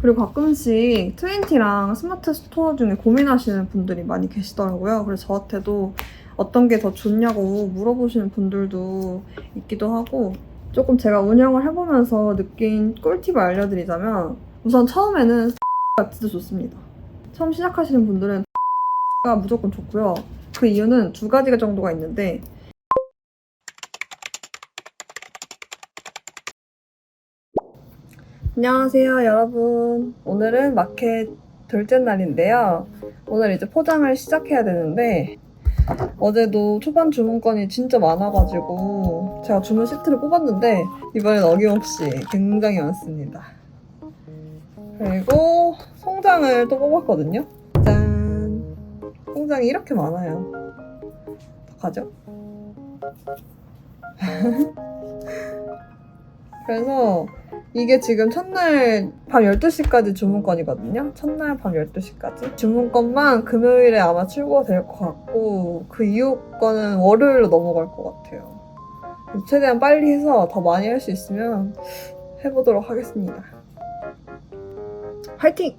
그리고 가끔씩 트윈티랑 스마트 스토어 중에 고민하시는 분들이 많이 계시더라고요. 그래서 저한테도 어떤 게 더 좋냐고 물어보시는 분들도 있기도 하고, 조금 제가 운영을 해보면서 느낀 꿀팁을 알려드리자면, 우선 처음에는 가 진짜 좋습니다. 처음 시작하시는 분들은 가 무조건 좋고요. 그 이유는 두 가지가 정도가 있는데, 안녕하세요 여러분. 오늘은 마켓 둘째 날인데요. 오늘 이제 포장을 시작해야 되는데, 어제도 초반 주문건이 진짜 많아가지고 제가 주문 시트를 뽑았는데 이번엔 어김없이 굉장히 많습니다. 그리고 송장을 또 뽑았거든요. 짠! 송장이 이렇게 많아요. 어떡하죠? 그래서 이게 지금 첫날 밤 12시까지 주문건이거든요. 첫날 밤 12시까지. 주문건만 금요일에 아마 출고가 될 것 같고, 그 이후 거는 월요일로 넘어갈 것 같아요. 최대한 빨리 해서 더 많이 할 수 있으면 해보도록 하겠습니다. 화이팅!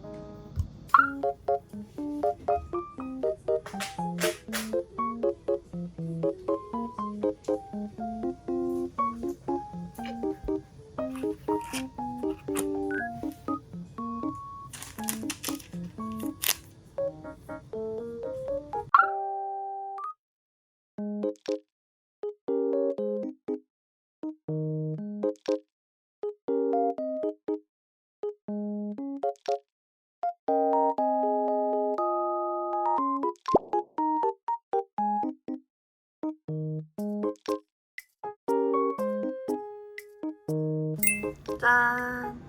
짠!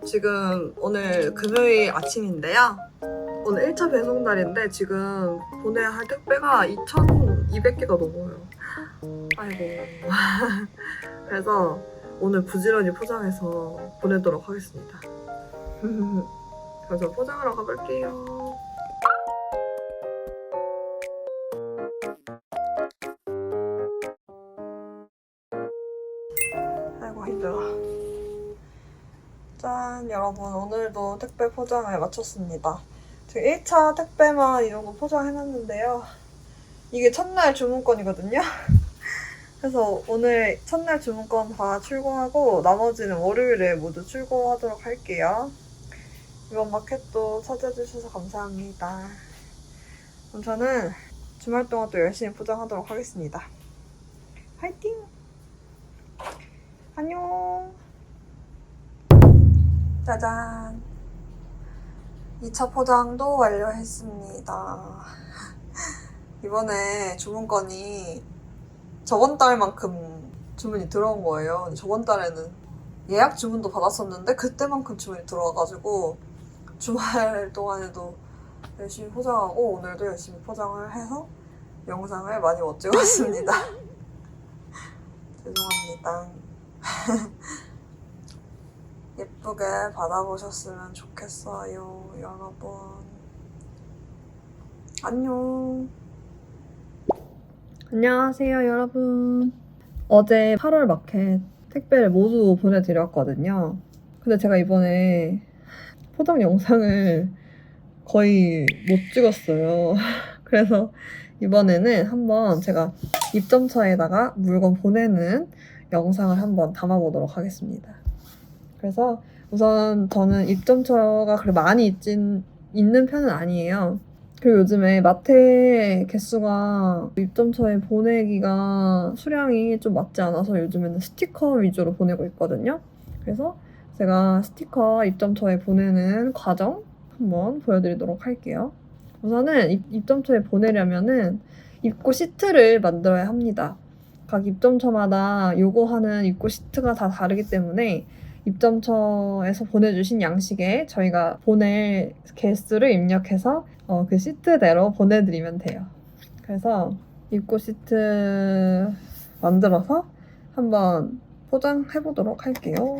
지금 오늘 금요일 아침인데요. 오늘 1차 배송 날인데 지금 보내야 할 택배가 2,200개가 넘어요. 아이고. 그래서 오늘 부지런히 포장해서 보내도록 하겠습니다. 그래서 포장하러 가볼게요. 아이고 힘들어. 짠! 여러분, 오늘도 택배 포장을 마쳤습니다. 지금 1차 택배만 이 정도 포장해놨는데요. 이게 첫날 주문건이거든요. 그래서 오늘 첫날 주문건 다 출고하고 나머지는 월요일에 모두 출고하도록 할게요. 이번 마켓도 찾아주셔서 감사합니다. 그럼 저는 주말 동안 또 열심히 포장하도록 하겠습니다. 화이팅! 안녕! 짜잔! 2차 포장도 완료했습니다. 이번에 주문건이 저번 달만큼 주문이 들어온 거예요. 근데 저번 달에는 예약 주문도 받았었는데 그때만큼 주문이 들어와가지고 주말 동안에도 열심히 포장하고 오늘도 열심히 포장을 해서 영상을 많이 못 찍었습니다. 죄송합니다. 예쁘게 받아보셨으면 좋겠어요, 여러분. 안녕. 안녕하세요, 여러분. 어제 8월 마켓 택배를 모두 보내드렸거든요. 근데 제가 이번에 포장 영상을 거의 못 찍었어요. 그래서 이번에는 한번 제가 입점처에다가 물건 보내는 영상을 한번 담아보도록 하겠습니다. 그래서 우선 저는 입점처가 그렇게 많이 있는 편은 아니에요. 그리고 요즘에 마트 개수가 입점처에 보내기가 수량이 좀 맞지 않아서 요즘에는 스티커 위주로 보내고 있거든요. 그래서 제가 스티커 입점처에 보내는 과정 한번 보여드리도록 할게요. 우선은 입점처에 보내려면은 입고 시트를 만들어야 합니다. 각 입점처마다 요구하는 입고 시트가 다 다르기 때문에 입점처에서 보내주신 양식에 저희가 보낼 개수를 입력해서 그 시트대로 보내드리면 돼요. 그래서 입고 시트 만들어서 한번 포장해보도록 할게요.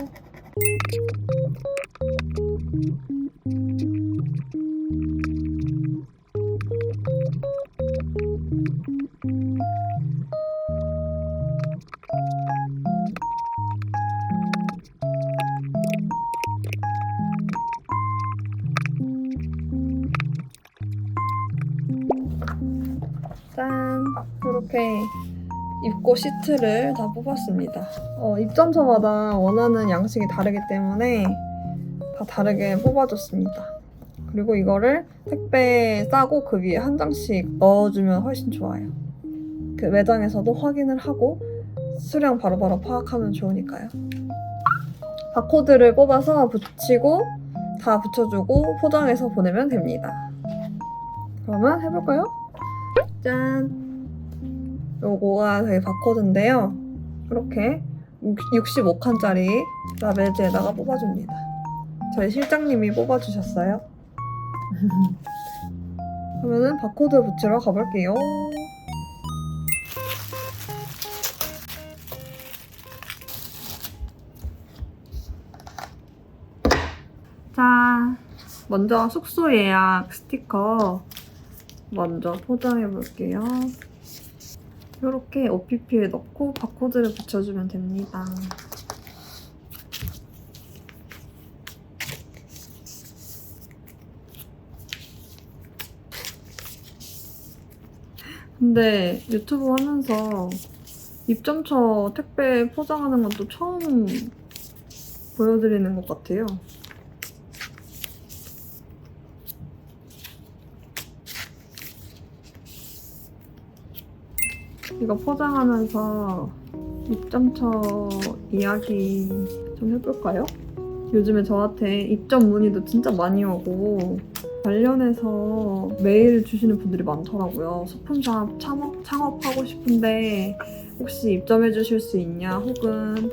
짠! 이렇게 입고 시트를 다 뽑았습니다. 입점처마다 원하는 양식이 다르기 때문에 다 다르게 뽑아줬습니다. 그리고 이거를 택배 싸고 그 위에 한 장씩 넣어주면 훨씬 좋아요. 그 매장에서도 확인을 하고 수량 바로바로 파악하면 좋으니까요. 바코드를 뽑아서 붙이고 다 붙여주고 포장해서 보내면 됩니다. 그러면 해볼까요? 짠! 요거가 저희 바코드인데요. 이렇게 65칸짜리 라벨지에다가 뽑아줍니다. 저희 실장님이 뽑아주셨어요. 그러면은 바코드 붙이러 가볼게요. 자, 먼저 숙소 예약 스티커 먼저 포장해 볼게요. 이렇게 OPP에 넣고 바코드를 붙여주면 됩니다. 근데 유튜브 하면서 입점처 택배 포장하는 건 또 처음 보여드리는 것 같아요. 이거 포장하면서 입점처 이야기 좀 해볼까요? 요즘에 저한테 입점 문의도 진짜 많이 오고 관련해서 메일 주시는 분들이 많더라고요. 소품샵 창업하고 싶은데 혹시 입점해 주실 수 있냐 혹은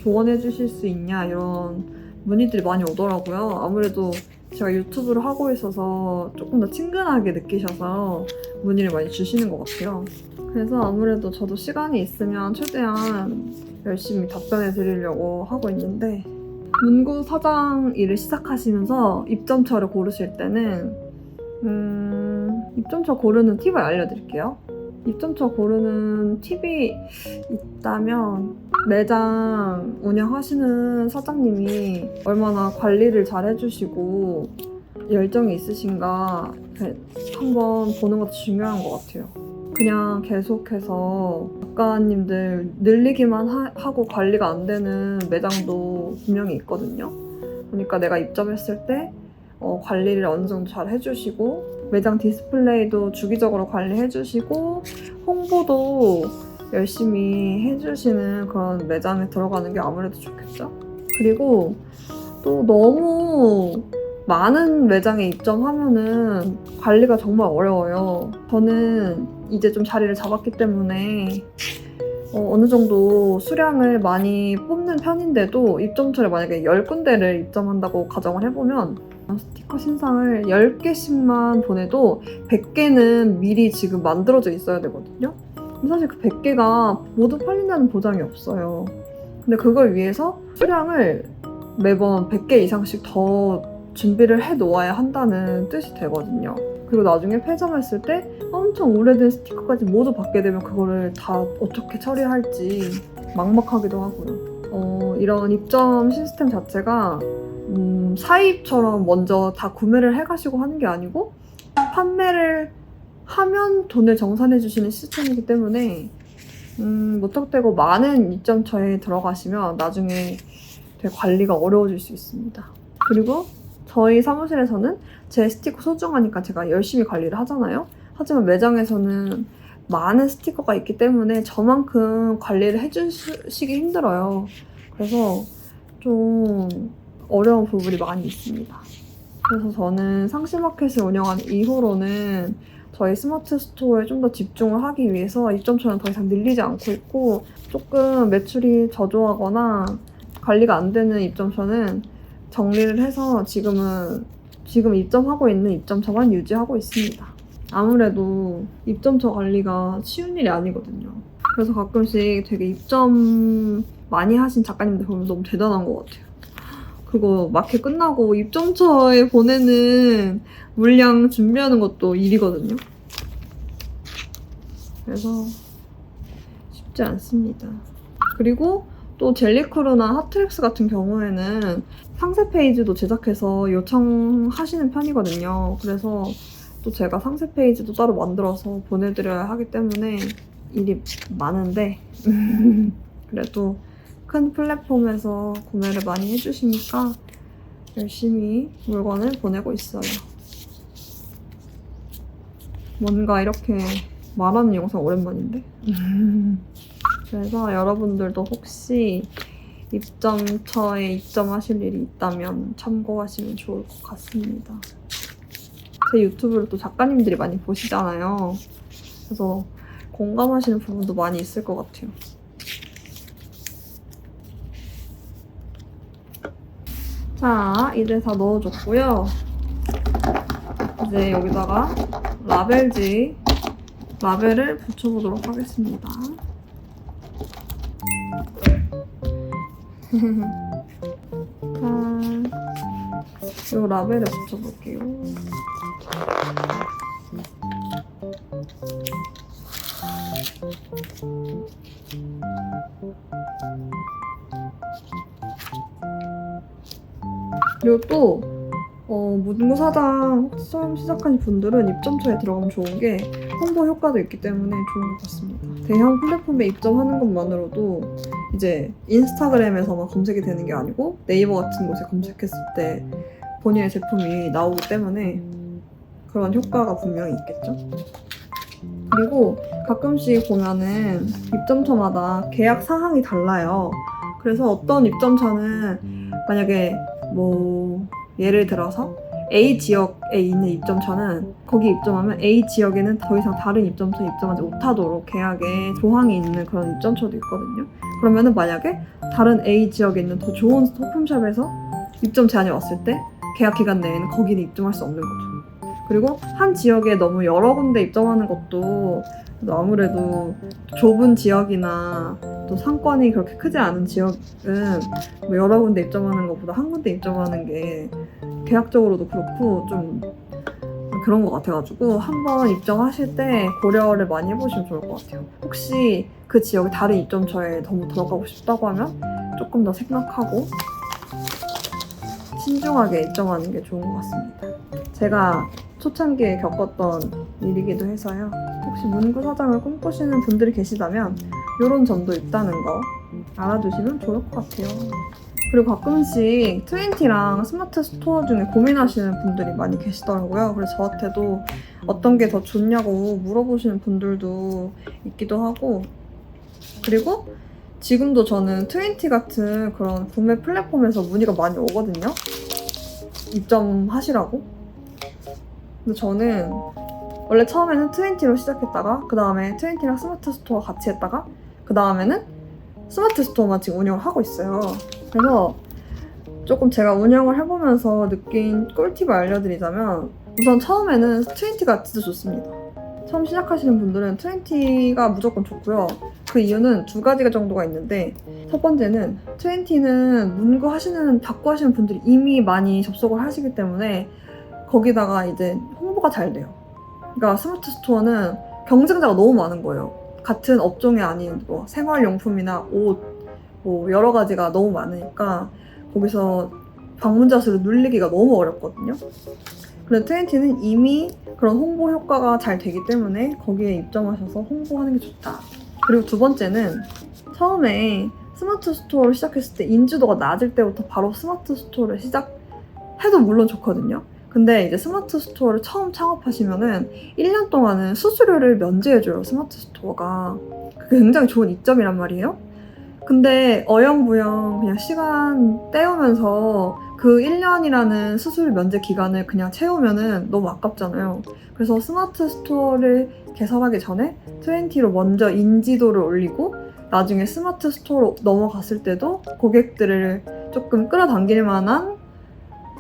조언해 주실 수 있냐 이런 문의들이 많이 오더라고요. 아무래도 제가 유튜브를 하고 있어서 조금 더 친근하게 느끼셔서 문의를 많이 주시는 것 같아요. 그래서 아무래도 저도 시간이 있으면 최대한 열심히 답변해 드리려고 하고 있는데 문구 사장 일을 시작하시면서 입점처를 고르실 때는 입점처 고르는 팁을 알려드릴게요. 입점처 고르는 팁이 있다면 매장 운영하시는 사장님이 얼마나 관리를 잘 해주시고 열정이 있으신가 한번 보는 것도 중요한 것 같아요. 그냥 계속해서 작가님들 늘리기만 하고 관리가 안 되는 매장도 분명히 있거든요. 그러니까 내가 입점했을 때 관리를 어느 정도 잘 해주시고 매장 디스플레이도 주기적으로 관리해주시고 홍보도 열심히 해주시는 그런 매장에 들어가는 게 아무래도 좋겠죠. 그리고 또 너무 많은 매장에 입점하면은 관리가 정말 어려워요. 저는 이제 좀 자리를 잡았기 때문에 어느 정도 수량을 많이 뽑는 편인데도 입점처를 만약에 10군데를 입점한다고 가정을 해보면 스티커 신상을 10개씩만 보내도 100개는 미리 지금 만들어져 있어야 되거든요. 근데 사실 그 100개가 모두 팔린다는 보장이 없어요. 근데 그걸 위해서 수량을 매번 100개 이상씩 더 준비를 해 놓아야 한다는 뜻이 되거든요. 그리고 나중에 폐점했을 때 엄청 오래된 스티커까지 모두 받게 되면 그거를 다 어떻게 처리할지 막막하기도 하고요. 이런 입점 시스템 자체가 사입처럼 먼저 다 구매를 해가시고 하는 게 아니고 판매를 하면 돈을 정산해 주시는 시스템이기 때문에 무턱대고 많은 입점처에 들어가시면 나중에 되게 관리가 어려워질 수 있습니다. 그리고 저희 사무실에서는 제 스티커 소중하니까 제가 열심히 관리를 하잖아요. 하지만 매장에서는 많은 스티커가 있기 때문에 저만큼 관리를 해주시기 힘들어요. 그래서 좀 어려운 부분이 많이 있습니다. 그래서 저는 상시마켓을 운영한 이후로는 저희 스마트 스토어에 좀 더 집중을 하기 위해서 입점처는 더 이상 늘리지 않고 있고 조금 매출이 저조하거나 관리가 안 되는 입점처는 정리를 해서 지금 입점하고 있는 입점처만 유지하고 있습니다. 아무래도 입점처 관리가 쉬운 일이 아니거든요. 그래서 가끔씩 되게 입점 많이 하신 작가님들 보면 너무 대단한 것 같아요. 그거 마켓 끝나고 입점처에 보내는 물량 준비하는 것도 일이거든요. 그래서 쉽지 않습니다. 그리고 또 젤리크루나 핫트랙스 같은 경우에는 상세 페이지도 제작해서 요청하시는 편이거든요. 그래서 또 제가 상세 페이지도 따로 만들어서 보내드려야 하기 때문에 일이 많은데 그래도 큰 플랫폼에서 구매를 많이 해주시니까 열심히 물건을 보내고 있어요. 뭔가 이렇게 말하는 영상 오랜만인데? 그래서 여러분들도 혹시 입점처에 입점하실 일이 있다면 참고하시면 좋을 것 같습니다. 제 유튜브를 또 작가님들이 많이 보시잖아요. 그래서 공감하시는 부분도 많이 있을 것 같아요. 자, 이제 다 넣어줬고요. 이제 여기다가 라벨을 붙여보도록 하겠습니다. 자, 이 라벨을 붙여볼게요. 그리고 또 문구사장 혹시 처음 시작하신 분들은 입점처에 들어가면 좋은 게 홍보 효과도 있기 때문에 좋은 것 같습니다. 대형 플랫폼에 입점하는 것만으로도 이제 인스타그램에서만 검색이 되는 게 아니고 네이버 같은 곳에 검색했을 때 본인의 제품이 나오기 때문에 그런 효과가 분명히 있겠죠. 그리고 가끔씩 보면은 입점처마다 계약 사항이 달라요. 그래서 어떤 입점처는 만약에 예를 들어서 A 지역에 있는 입점처는 거기 입점하면 A 지역에는 더 이상 다른 입점처에 입점하지 못하도록 계약에 조항이 있는 그런 입점처도 있거든요. 그러면은 만약에 다른 A 지역에 있는 더 좋은 소품샵에서 입점 제안이 왔을 때 계약 기간 내에는 거기는 입점할 수 없는 거죠. 그리고 한 지역에 너무 여러 군데 입점하는 것도 아무래도 좁은 지역이나 또 상권이 그렇게 크지 않은 지역은 여러 군데 입점하는 것보다 한 군데 입점하는 게 계약적으로도 그렇고 좀 그런 것 같아가지고 한번 입점하실 때 고려를 많이 해보시면 좋을 것 같아요. 혹시 그 지역의 다른 입점처에 너무 들어가고 싶다고 하면 조금 더 생각하고 신중하게 입점하는 게 좋은 것 같습니다. 제가 초창기에 겪었던 일이기도 해서요. 혹시 문구 사장을 꿈꾸시는 분들이 계시다면 이런 점도 있다는 거 알아두시면 좋을 것 같아요. 그리고 가끔씩 트윈티랑 스마트 스토어 중에 고민하시는 분들이 많이 계시더라고요. 그래서 저한테도 어떤 게 더 좋냐고 물어보시는 분들도 있기도 하고, 그리고 지금도 저는 트윈티 같은 그런 구매 플랫폼에서 문의가 많이 오거든요. 입점하시라고. 근데 저는 원래 처음에는 트윈티로 시작했다가 그 다음에 트윈티랑 스마트 스토어 같이 했다가 그 다음에는 스마트 스토어만 지금 운영을 하고 있어요. 그래서 조금 제가 운영을 해보면서 느낀 꿀팁을 알려드리자면, 우선 처음에는 트윈티가 진짜 좋습니다. 처음 시작하시는 분들은 트윈티가 무조건 좋고요. 그 이유는 두 가지가 정도가 있는데, 첫 번째는 트윈티는 받고 하시는 분들이 이미 많이 접속을 하시기 때문에 거기다가 이제 홍보가 잘 돼요. 그러니까 스마트 스토어는 경쟁자가 너무 많은 거예요. 같은 업종이 아닌 생활용품이나 옷, 여러 가지가 너무 많으니까 거기서 방문자 수를 눌리기가 너무 어렵거든요. 그런데 트윈티는 이미 그런 홍보 효과가 잘 되기 때문에 거기에 입점하셔서 홍보하는 게 좋다. 그리고 두 번째는 처음에 스마트 스토어를 시작했을 때 인지도가 낮을 때부터 바로 스마트 스토어를 시작해도 물론 좋거든요. 근데 이제 스마트 스토어를 처음 창업하시면은 1년 동안은 수수료를 면제해줘요, 스마트 스토어가. 그게 굉장히 좋은 이점이란 말이에요. 근데 어영부영 그냥 시간 때우면서 그 1년이라는 수수료 면제 기간을 그냥 채우면은 너무 아깝잖아요. 그래서 스마트 스토어를 개설하기 전에 트윈티로 먼저 인지도를 올리고 나중에 스마트 스토어로 넘어갔을 때도 고객들을 조금 끌어당길 만한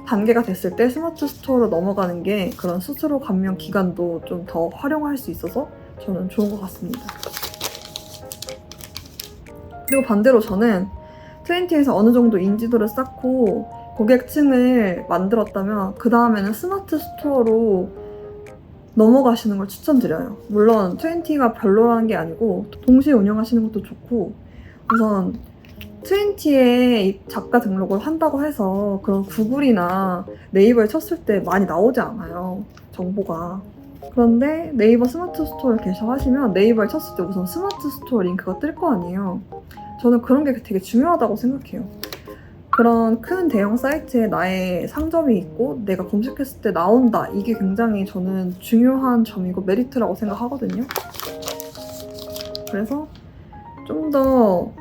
단계가 됐을 때 스마트 스토어로 넘어가는 게 그런 수수료 감면 기간도 좀 더 활용할 수 있어서 저는 좋은 것 같습니다. 그리고 반대로 저는 트윈티에서 어느 정도 인지도를 쌓고 고객층을 만들었다면 그 다음에는 스마트 스토어로 넘어가시는 걸 추천드려요. 물론 트윈티가 별로라는 게 아니고 동시에 운영하시는 것도 좋고, 우선 트웬티에 작가 등록을 한다고 해서 그런 구글이나 네이버에 쳤을 때 많이 나오지 않아요, 정보가. 그런데 네이버 스마트 스토어를 개설하시면 네이버에 쳤을 때 우선 스마트 스토어 링크가 뜰 거 아니에요. 저는 그런 게 되게 중요하다고 생각해요. 그런 큰 대형 사이트에 나의 상점이 있고 내가 검색했을 때 나온다. 이게 굉장히 저는 중요한 점이고 메리트라고 생각하거든요. 그래서 좀 더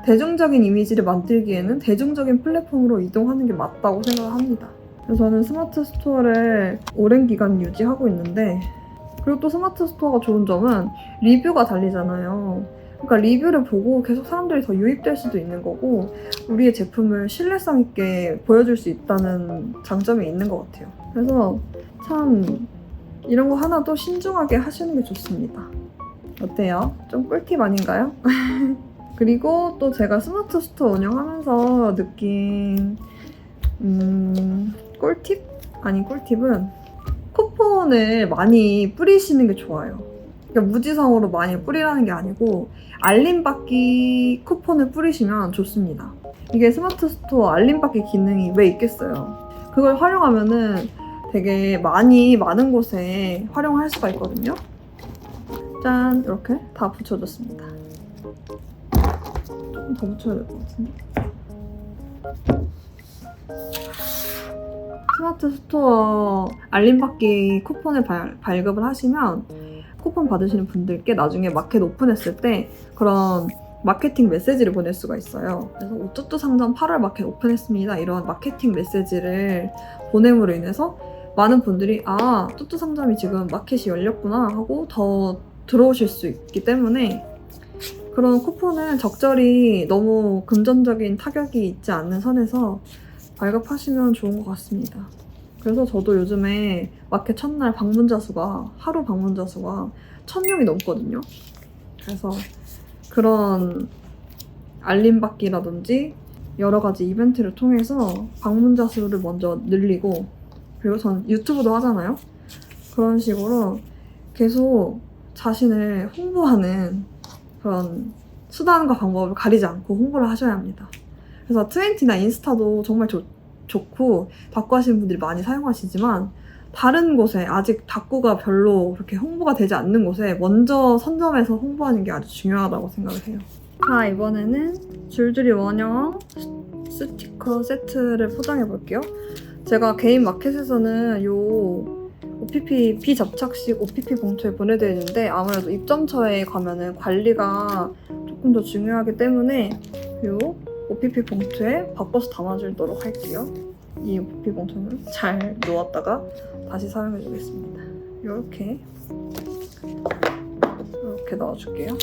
대중적인 이미지를 만들기에는 대중적인 플랫폼으로 이동하는 게 맞다고 생각을 합니다. 그래서 저는 스마트 스토어를 오랜 기간 유지하고 있는데, 그리고 또 스마트 스토어가 좋은 점은 리뷰가 달리잖아요. 그러니까 리뷰를 보고 계속 사람들이 더 유입될 수도 있는 거고 우리의 제품을 신뢰성 있게 보여줄 수 있다는 장점이 있는 것 같아요. 그래서 참 이런 거 하나도 신중하게 하시는 게 좋습니다. 어때요? 좀 꿀팁 아닌가요? 그리고 또 제가 스마트 스토어 운영하면서 느낀 꿀팁? 아닌 꿀팁은 쿠폰을 많이 뿌리시는 게 좋아요. 그러니까 무지성으로 많이 뿌리라는 게 아니고 알림받기 쿠폰을 뿌리시면 좋습니다. 이게 스마트 스토어 알림받기 기능이 왜 있겠어요? 그걸 활용하면은 되게 많은 곳에 활용할 수가 있거든요. 짠! 이렇게 다 붙여줬습니다. 조금 더 붙여야 될 것 같은데. 스마트 스토어 알림받기 쿠폰을 발급을 하시면 쿠폰 받으시는 분들께 나중에 마켓 오픈했을 때 그런 마케팅 메시지를 보낼 수가 있어요. 그래서 오뚜뚜 상점 8월 마켓 오픈했습니다. 이런 마케팅 메시지를 보냄으로 인해서 많은 분들이 아, 뚜뚜 상점이 지금 마켓이 열렸구나 하고 더 들어오실 수 있기 때문에 그런 쿠폰을 적절히 너무 금전적인 타격이 있지 않는 선에서 발급하시면 좋은 것 같습니다. 그래서 저도 요즘에 마켓 첫날 하루 방문자 수가 1000명이 넘거든요. 그래서 그런 알림받기라든지 여러 가지 이벤트를 통해서 방문자 수를 먼저 늘리고, 그리고 전 유튜브도 하잖아요. 그런 식으로 계속 자신을 홍보하는 그런 수단과 방법을 가리지 않고 홍보를 하셔야 합니다. 그래서 트웬티나 인스타도 정말 좋고 닫고 하시는 분들이 많이 사용하시지만 다른 곳에 아직 닫고가 별로 그렇게 홍보가 되지 않는 곳에 먼저 선점해서 홍보하는 게 아주 중요하다고 생각을 해요. 자, 이번에는 줄줄이 원형 스티커 세트를 포장해 볼게요. 제가 개인 마켓에서는 요 OPP 비접착식 OPP 봉투에 보내드리는데 아무래도 입점처에 가면은 관리가 조금 더 중요하기 때문에 요 OPP 봉투에 바꿔서 담아주도록 할게요. 이 OPP 봉투는 잘 놓았다가 다시 사용해 주겠습니다. 이렇게 넣어줄게요.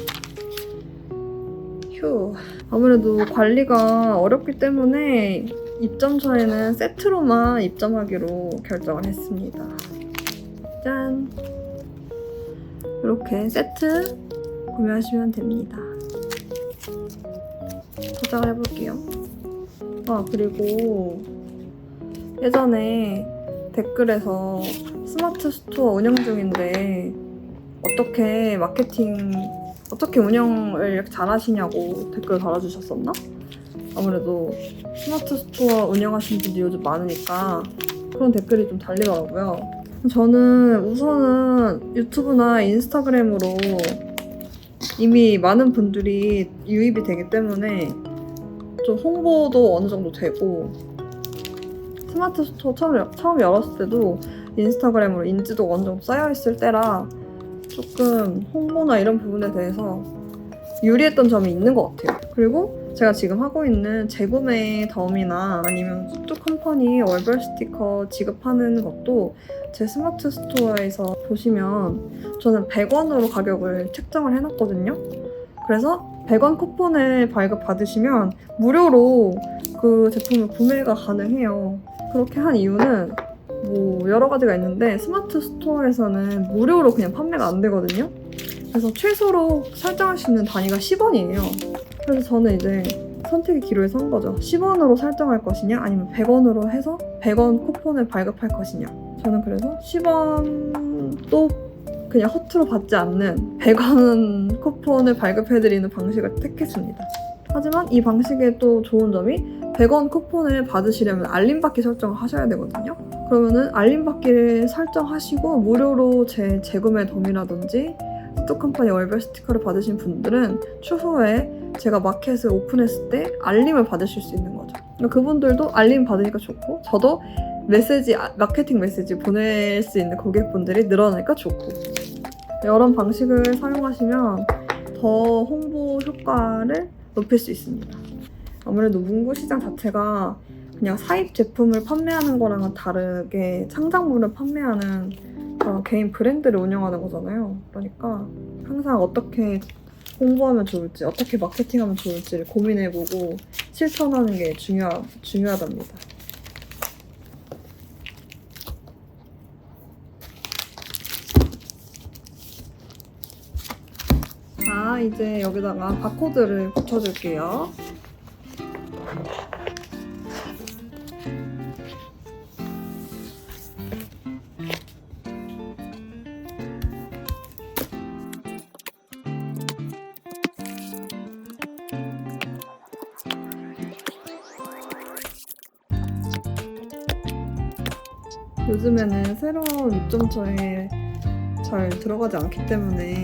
휴. 아무래도 관리가 어렵기 때문에 입점처에는 세트로만 입점하기로 결정을 했습니다. 짠! 이렇게 세트 구매하시면 됩니다. 포장을 해볼게요. 아, 그리고 예전에 댓글에서 스마트 스토어 운영 중인데 어떻게 운영을 잘 하시냐고 댓글 달아주셨었나? 아무래도 스마트 스토어 운영하시는 분들이 요즘 많으니까 그런 댓글이 좀 달리더라고요. 저는 우선은 유튜브나 인스타그램으로 이미 많은 분들이 유입이 되기 때문에 좀 홍보도 어느 정도 되고, 스마트 스토어 처음 열었을 때도 인스타그램으로 인지도가 어느 정도 쌓여있을 때라 조금 홍보나 이런 부분에 대해서 유리했던 점이 있는 것 같아요. 그리고 제가 지금 하고 있는 재구매 덤이나 아니면 뚜뚜 컴퍼니 월별 스티커 지급하는 것도 제 스마트 스토어에서 보시면 저는 100원으로 가격을 책정을 해놨거든요. 그래서 100원 쿠폰을 발급받으시면 무료로 그 제품을 구매가 가능해요. 그렇게 한 이유는 뭐 여러 가지가 있는데 스마트 스토어에서는 무료로 그냥 판매가 안 되거든요. 그래서 최소로 설정할 수 있는 단위가 10원이에요. 그래서 저는 이제 선택의 기로에 선 거죠. 10원으로 설정할 것이냐 아니면 100원으로 해서 100원 쿠폰을 발급할 것이냐. 저는 그래서 10원도 그냥 허투루 받지 않는 100원 쿠폰을 발급해드리는 방식을 택했습니다. 하지만 이 방식의 또 좋은 점이 100원 쿠폰을 받으시려면 알림받기 설정을 하셔야 되거든요. 그러면은 알림받기를 설정하시고 무료로 제 재구매 덤이라든지 스토컴퍼니 월별 스티커를 받으신 분들은 추후에 제가 마켓을 오픈했을 때 알림을 받으실 수 있는 거죠. 그러니까 그분들도 알림 받으니까 좋고 저도 마케팅 메시지 보낼 수 있는 고객분들이 늘어나니까 좋고 이런 방식을 사용하시면 더 홍보 효과를 높일 수 있습니다. 아무래도 문구 시장 자체가 그냥 사입 제품을 판매하는 거랑은 다르게 창작물을 판매하는 개인 브랜드를 운영하는 거잖아요. 그러니까 항상 어떻게 홍보하면 좋을지, 어떻게 마케팅하면 좋을지를 고민해보고 실천하는 게 중요하답니다. 자, 이제 여기다가 바코드를 붙여줄게요. 요즘에는 새로운 입점처에 잘 들어가지 않기 때문에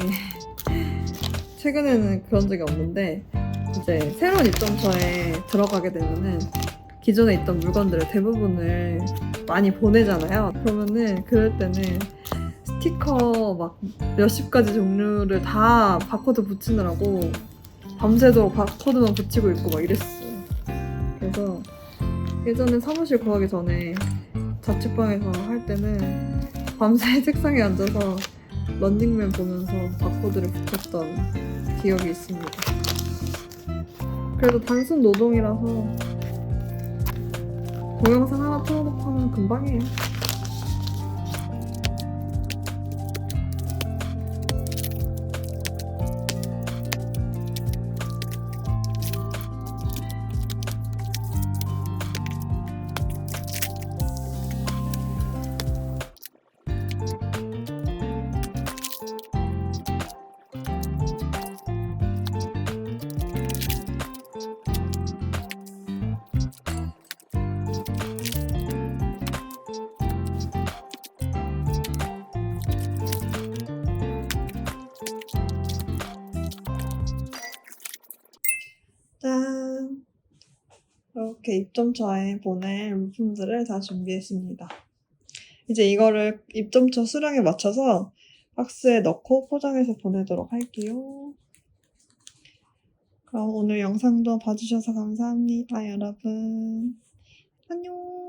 최근에는 그런 적이 없는데 이제 새로운 입점처에 들어가게 되면은 기존에 있던 물건들을 대부분을 많이 보내잖아요. 그러면은 그럴 때는 스티커 막 몇십 가지 종류를 다 바코드 붙이느라고 밤새도록 바코드만 붙이고 있고 막 이랬어요. 그래서 예전에 사무실 구하기 전에 자취방에서 할 때는 밤새 책상에 앉아서 런닝맨 보면서 바코드를 붙였던 기억이 있습니다. 그래도 단순 노동이라서 동영상 하나 틀어놓고 하면 금방이에요. 짠! 이렇게 입점처에 보낼 물품들을 다 준비했습니다. 이제 이거를 입점처 수량에 맞춰서 박스에 넣고 포장해서 보내도록 할게요. 그럼 오늘 영상도 봐주셔서 감사합니다, 여러분. 안녕!